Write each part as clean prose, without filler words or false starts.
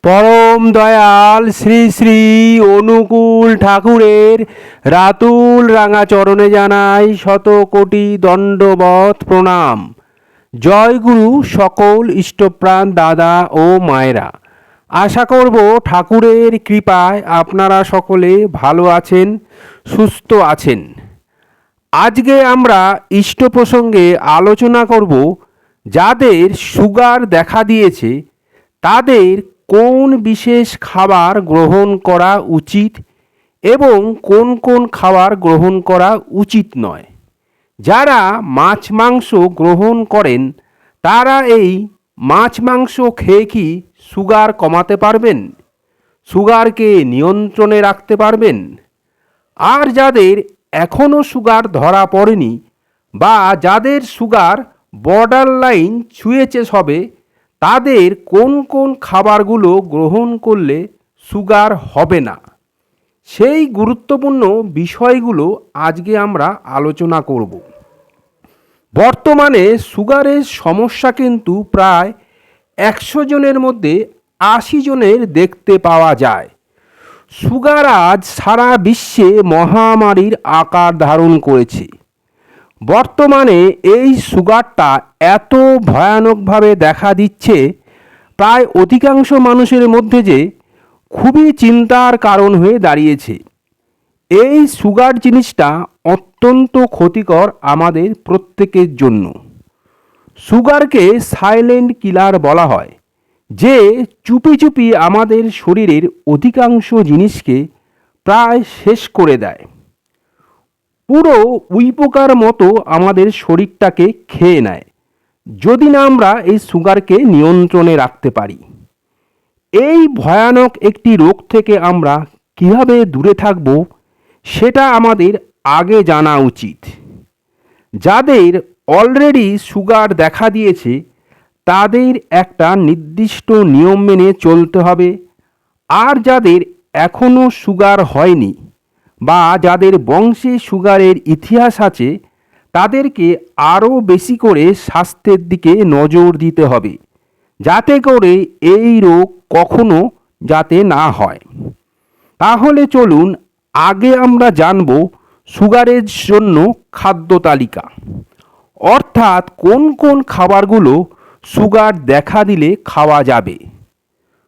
পরম দয়াল শ্রী শ্রী অনুকূল ঠাকুরের রাতুল রাঙা চরণে জানাই শত কোটি দণ্ডবত প্রণাম। জয় গুরু সকল ইষ্টপ্রাণ দাদা ও মায়েরা। আশা করব ঠাকুরের কৃপায় আপনারা সকলে ভালো আছেন, সুস্থ আছেন। আজকে আমরা ইষ্ট প্রসঙ্গে আলোচনা করব যাদের সুগার দেখা দিয়েছে তাদের কোন বিশেষ খাবার গ্রহণ করা উচিত এবং কোন কোন খাবার গ্রহণ করা উচিত নয়। যারা মাছ মাংস গ্রহণ করেন তারা এই মাছ মাংস খেয়ে কি সুগার কমাতে পারবেন, সুগারকে নিয়ন্ত্রণে রাখতে পারবেন? আর যাদের এখনও সুগার ধরা পড়েনি বা যাদের সুগার বর্ডার লাইন ছুঁয়েছে সবে, তাদের কোন কোন খাবারগুলো গ্রহণ করলে সুগার হবে না, সেই গুরুত্বপূর্ণ বিষয়গুলো আজকে আমরা আলোচনা করব। বর্তমানে সুগারের সমস্যা কিন্তু প্রায় 100 জনের মধ্যে 80 জনের দেখতে পাওয়া যায়। সুগার আজ সারা বিশ্বে মহামারীর আকার ধারণ করেছে। বর্তমানে এই সুগারটা এত ভয়ানকভাবে দেখা দিচ্ছে প্রায় অধিকাংশ মানুষের মধ্যে যে খুবই চিন্তার কারণ হয়ে দাঁড়িয়েছে। এই সুগার জিনিসটা অত্যন্ত ক্ষতিকর আমাদের প্রত্যেকের জন্য। সুগারকে সাইলেন্ট কিলার বলা হয়, যে চুপি চুপি আমাদের শরীরের অধিকাংশ জিনিসকে প্রায় শেষ করে দেয়। পুরো উইপোকার মতো আমাদের শরীরটাকে খেয়ে নেয় যদি না আমরা এই সুগারকে নিয়ন্ত্রণে রাখতে পারি। এই ভয়ানক একটি রোগ থেকে আমরা কিভাবে দূরে থাকব সেটা আমাদের আগে জানা উচিত। যাদের অলরেডি সুগার দেখা দিয়েছে তাদের একটা নির্দিষ্ট নিয়ম মেনে চলতে হবে। আর যাদের এখনও সুগার হয়নি বা যাদের বংশে সুগারের ইতিহাস আছে তাদেরকে আরও বেশি করে স্বাস্থ্যের দিকে নজর দিতে হবে, যাতে করে এই রোগ কখনো যাতে না হয়। তাহলে চলুন আগে আমরা জানব সুগারের জন্য খাদ্য তালিকা, অর্থাৎ কোন কোন খাবারগুলো সুগার দেখা দিলে খাওয়া যাবে।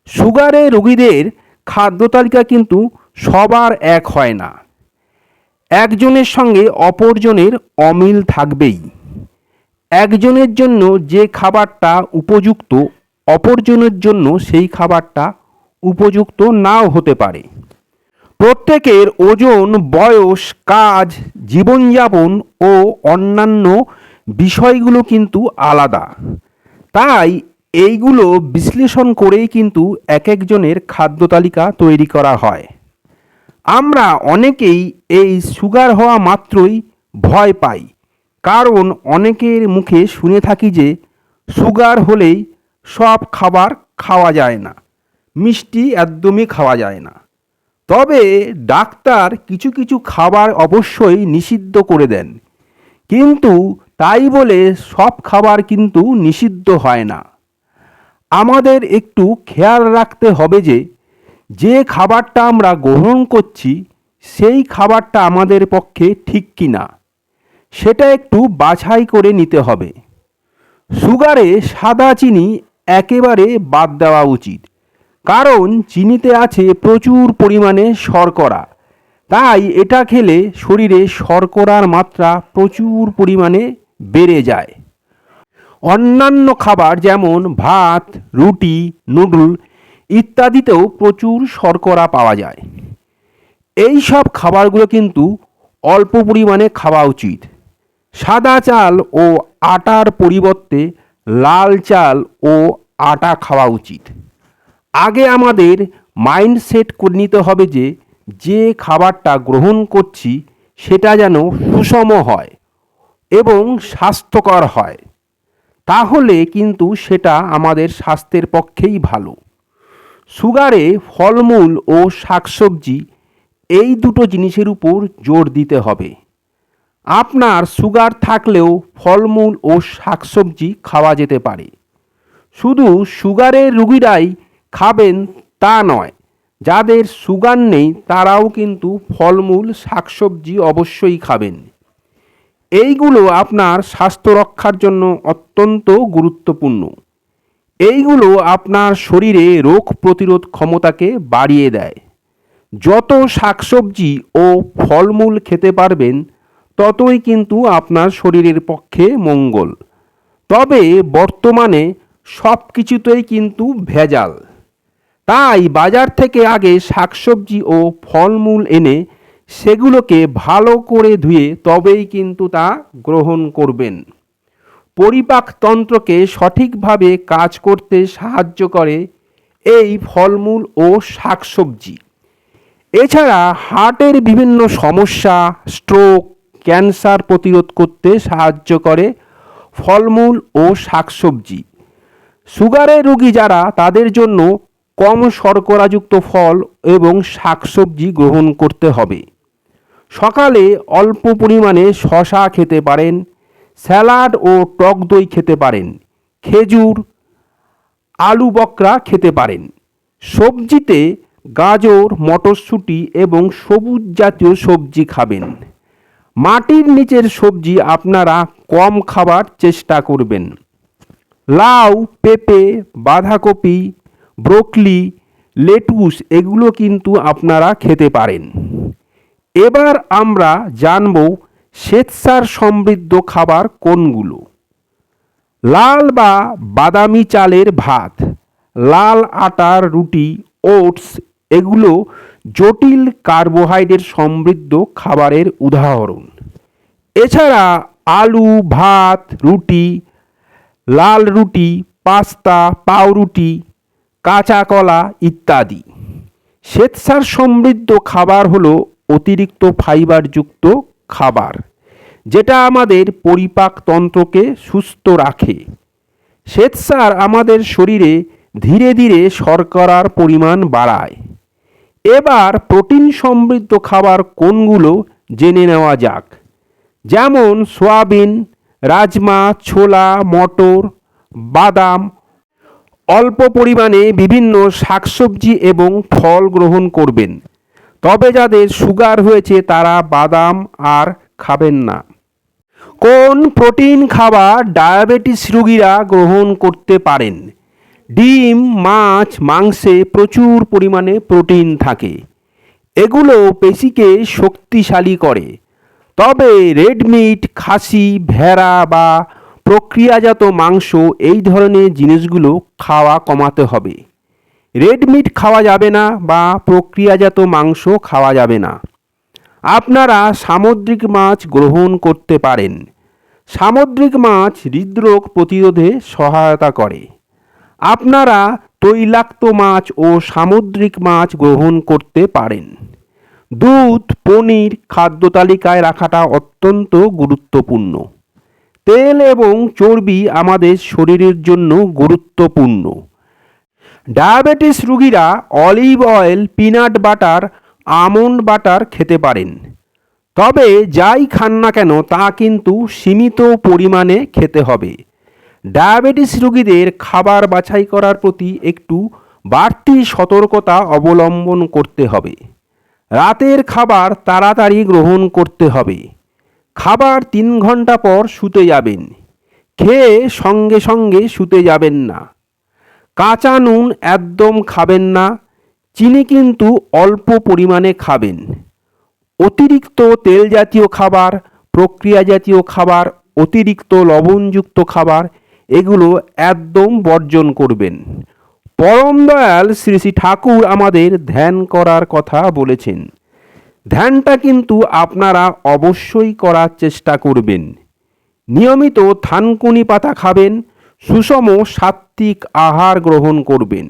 সুগারের রোগীদের খাদ্য তালিকা কিন্তু সবার এক হয় না, একজনের সঙ্গে অপরজনের অমিল থাকবেই। একজনের জন্য যে খাবারটা উপযুক্ত অপরজনের জন্য সেই খাবারটা উপযুক্ত নাও হতে পারে। প্রত্যেকের ওজন, বয়স, কাজ, জীবনযাপন ও অন্যান্য বিষয়গুলো কিন্তু আলাদা। তাই এইগুলো বিশ্লেষণ করেই কিন্তু এক একজনের খাদ্য তালিকা তৈরি করা হয়। আমরা অনেকেই এই সুগার হওয়া মাত্রই ভয় পাই, কারণ অনেকের মুখে শুনে থাকি যে সুগার হলেই সব খাবার খাওয়া যায় না, মিষ্টি একদমই খাওয়া যায় না। তবে ডাক্তার কিছু কিছু খাবার অবশ্যই নিষিদ্ধ করে দেন, কিন্তু তাই বলে সব খাবার কিন্তু নিষিদ্ধ হয় না। আমাদের একটু খেয়াল রাখতে হবে যে যে খাবারটা আমরা গ্রহণ করছি সেই খাবারটা আমাদের পক্ষে ঠিক কি না, সেটা একটু বাছাই করে নিতে হবে। সুগারে সাদা চিনি একেবারে বাদ দেওয়া উচিত, কারণ চিনিতে আছে প্রচুর পরিমাণে শর্করা। তাই এটা খেলে শরীরে শর্করার মাত্রা প্রচুর পরিমাণে বেড়ে যায়। অন্যান্য খাবার যেমন ভাত, রুটি, নুডল ইত্যাদিতেও প্রচুর শর্করা পাওয়া যায়। এই সব খাবারগুলো কিন্তু অল্প পরিমাণে খাওয়া উচিত। সাদা চাল ও আটার পরিবর্তে লাল চাল ও আটা খাওয়া উচিত। আগে আমাদের মাইন্ডসেট করে নিতে হবে যে যে খাবারটা গ্রহণ করছি সেটা যেন সুষম হয় এবং স্বাস্থ্যকর হয়, তাহলে কিন্তু সেটা আমাদের স্বাস্থ্যের পক্ষেই ভালো। সুগারে ফলমূল ও শাকসবজি এই দুটো জিনিসের উপর জোর দিতে হবে। আপনার সুগার থাকলেও ফলমূল ও শাকসবজি খাওয়া যেতে পারে। শুধু সুগারের রোগীরাই খাবেন তা নয়, যাদের সুগার নেই তারাও কিন্তু ফলমূল শাকসবজি অবশ্যই খাবেন। এইগুলো আপনার স্বাস্থ্য রক্ষার জন্য অত্যন্ত গুরুত্বপূর্ণ। এইগুলো আপনার শরীরে রোগ প্রতিরোধ ক্ষমতাকে বাড়িয়ে দেয়। যত শাকসবজি ও ফলমূল খেতে পারবেন ততই কিন্তু আপনার শরীরের পক্ষে মঙ্গল। তবে বর্তমানে সব কিছুতেই কিন্তু ভেজাল, তাই বাজার থেকে আগে শাকসবজি ও ফলমূল এনে সেগুলোকে ভালো করে ধুয়ে তবেই কিন্তু তা গ্রহণ করবেন। পরিপাকতন্ত্রকে সঠিকভাবে কাজ করতে সাহায্য করে এই ফলমূল ও শাকসবজি। এছাড়া হার্টের বিভিন্ন সমস্যা, স্ট্রোক, ক্যান্সার প্রতিরোধ করতে সাহায্য করে ফলমূল ও শাকসবজি। সুগারের রোগী যারা, তাদের জন্য কম শর্করাযুক্ত ফল এবং শাকসবজি গ্রহণ করতে হবে। সকালে অল্প পরিমাণে শসা খেতে পারেন, স্যালাড ও টক দই খেতে পারেন, খেজুর, আলু বকরা খেতে পারেন। সবজিতে গাজর, মটরশুঁটি এবং সবুজ জাতীয় সবজি খাবেন। মাটির নিচের সবজি আপনারা কম খাবার চেষ্টা করবেন। লাউ, পেঁপে, বাঁধাকপি, ব্রোকলি, লেটুস এগুলো কিন্তু আপনারা খেতে পারেন। এবার আমরা জানব শ্বেতসার সমৃদ্ধ খাবার কোনগুলো। লাল বা বাদামি চালের ভাত, লাল আটার রুটি, ওটস এগুলো জটিল কার্বোহাইড্রেট সমৃদ্ধ খাবারের উদাহরণ। এছাড়া আলু, ভাত, রুটি, লাল রুটি, পাস্তা, পাউরুটি, কাঁচা কলা ইত্যাদি। শ্বেতসার সমৃদ্ধ খাবার হলো অতিরিক্ত ফাইবারযুক্ত খাবার, যেটা আমাদের পরিপাকতন্ত্রকে সুস্থ রাখে। শ্বেতসার আমাদের শরীরে ধীরে ধীরে শর্করার পরিমাণ বাড়ায়। এবার প্রোটিন সমৃদ্ধ খাবার কোনগুলো জেনে নেওয়া যাক। যেমন সয়াবিন, রাজমা, ছোলা, মটর, বাদাম। অল্প পরিমাণে বিভিন্ন শাকসবজি এবং ফল গ্রহণ করবেন। তবে যাদের সুগার হয়েছে তারা বাদাম আর খাবেন না। কোন প্রোটিন খাবার ডায়াবেটিস রোগীরা গ্রহণ করতে পারেন? ডিম, মাছ, মাংসে প্রচুর পরিমাণে প্রোটিন থাকে। এগুলো পেশিকে শক্তিশালী করে। তবে রেড মিট, খাসি, ভেড়া বা প্রক্রিয়াজাত মাংস এই ধরনের জিনিসগুলো খাওয়া কমাতে হবে। রেড মিট খাওয়া যাবে না বা প্রক্রিয়াজাত মাংস খাওয়া যাবে না। আপনারা সামুদ্রিক মাছ গ্রহণ করতে পারেন। সামুদ্রিক মাছ হৃদরোগ প্রতিরোধে সহায়তা করে। আপনারা তৈলাক্ত মাছ ও সামুদ্রিক মাছ গ্রহণ করতে পারেন। দুধ, পনির খাদ্য তালিকায় রাখাটা অত্যন্ত গুরুত্বপূর্ণ। তেল এবং চর্বি আমাদের শরীরের জন্য গুরুত্বপূর্ণ। ডায়াবেটিস রোগীরা olive oil, peanut butter, almond butter খেতে পারেন। তবে যাই খান না কেন তা কিন্তু সীমিত পরিমাণে খেতে হবে। ডায়াবেটিস রোগীদের খাবার বাছাই করার প্রতি একটু বাড়তি সতর্কতা অবলম্বন করতে হবে। রাতের খাবার তাড়াতাড়ি গ্রহণ করতে হবে। খাবার 3 ঘন্টা পর শুতে যাবেন। খেয়ে সঙ্গে সঙ্গে শুতে যাবেন না। কাঁচা নুন একদম খাবেন না। চিনি কিন্তু অল্প পরিমাণে খাবেন। অতিরিক্ত তেল জাতীয় খাবার, প্রক্রিয়া জাতীয় খাবার, অতিরিক্ত লবণযুক্ত খাবার এগুলো একদম বর্জন করবেন। পরম দয়াল শ্রী শ্রী ঠাকুর আমাদের ধ্যান করার কথা বলেছেন। ধ্যানটা কিন্তু আপনারা অবশ্যই করার চেষ্টা করবেন। নিয়মিত থানকুনি পাতা খাবেন, সুষম সাত্ত্বিক আহার গ্রহণ করবেন।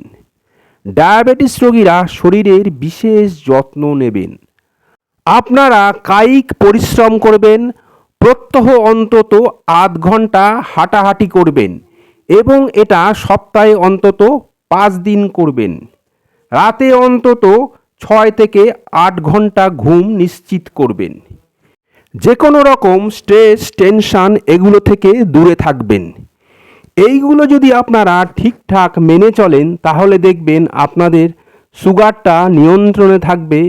ডায়াবেটিস রোগীরা শরীরের বিশেষ যত্ন নেবেন। আপনারা কায়িক পরিশ্রম করবেন, প্রত্যহ অন্তত আধ ঘন্টা হাঁটাহাঁটি করবেন এবং এটা সপ্তাহে অন্তত 5 দিন করবেন। রাতে অন্তত 6 থেকে 8 ঘন্টা ঘুম নিশ্চিত করবেন। যে কোনো রকম স্ট্রেস, টেনশন এগুলো থেকে দূরে থাকবেন। এইগুলো যদি আপনারা ঠিকঠাক মেনে চলেন তাহলে দেখবেন আপনাদের সুগারটা নিয়ন্ত্রণে থাকবে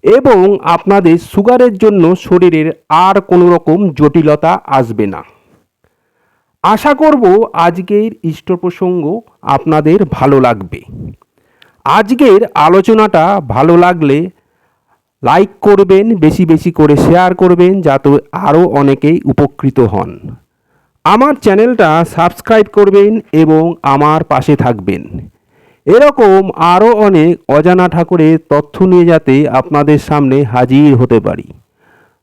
এবং আপনাদের সুগারের জন্য শরীরের আর কোনো রকম জটিলতা আসবে না। আশা করব আজকের ইষ্ট প্রসঙ্গ আপনাদের ভালো লাগবে। আজকের আলোচনাটা ভালো লাগলে লাইক করবেন, বেশি বেশি করে শেয়ার করবেন যাতে আরও অনেকেই উপকৃত হন। আমার চ্যানেলটা সাবস্ক্রাইব করবেন এবং আমার পাশে থাকবেন। এরকম আরও অনেক অজানা ঠাকুরের তথ্য নিয়ে যাতে আপনাদের সামনে হাজির হতে পারি।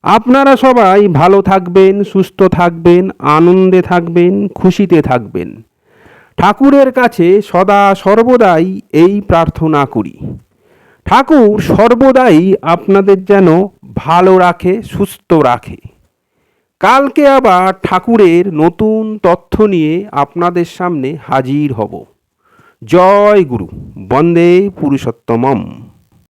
আপনারা সবাই ভালো থাকবেন, সুস্থ থাকবেন, আনন্দে থাকবেন, খুশিতে থাকবেন। ঠাকুরের কাছে সদা সর্বদাই এই প্রার্থনা করি, ঠাকুর সর্বদাই আপনাদের যেন ভালো রাখে, সুস্থ রাখে। কালকে আবার ঠাকুরের নতুন তথ্য নিয়ে আপনাদের সামনে হাজির হব। জয় গুরু, বন্দে পুরুষোত্তমম।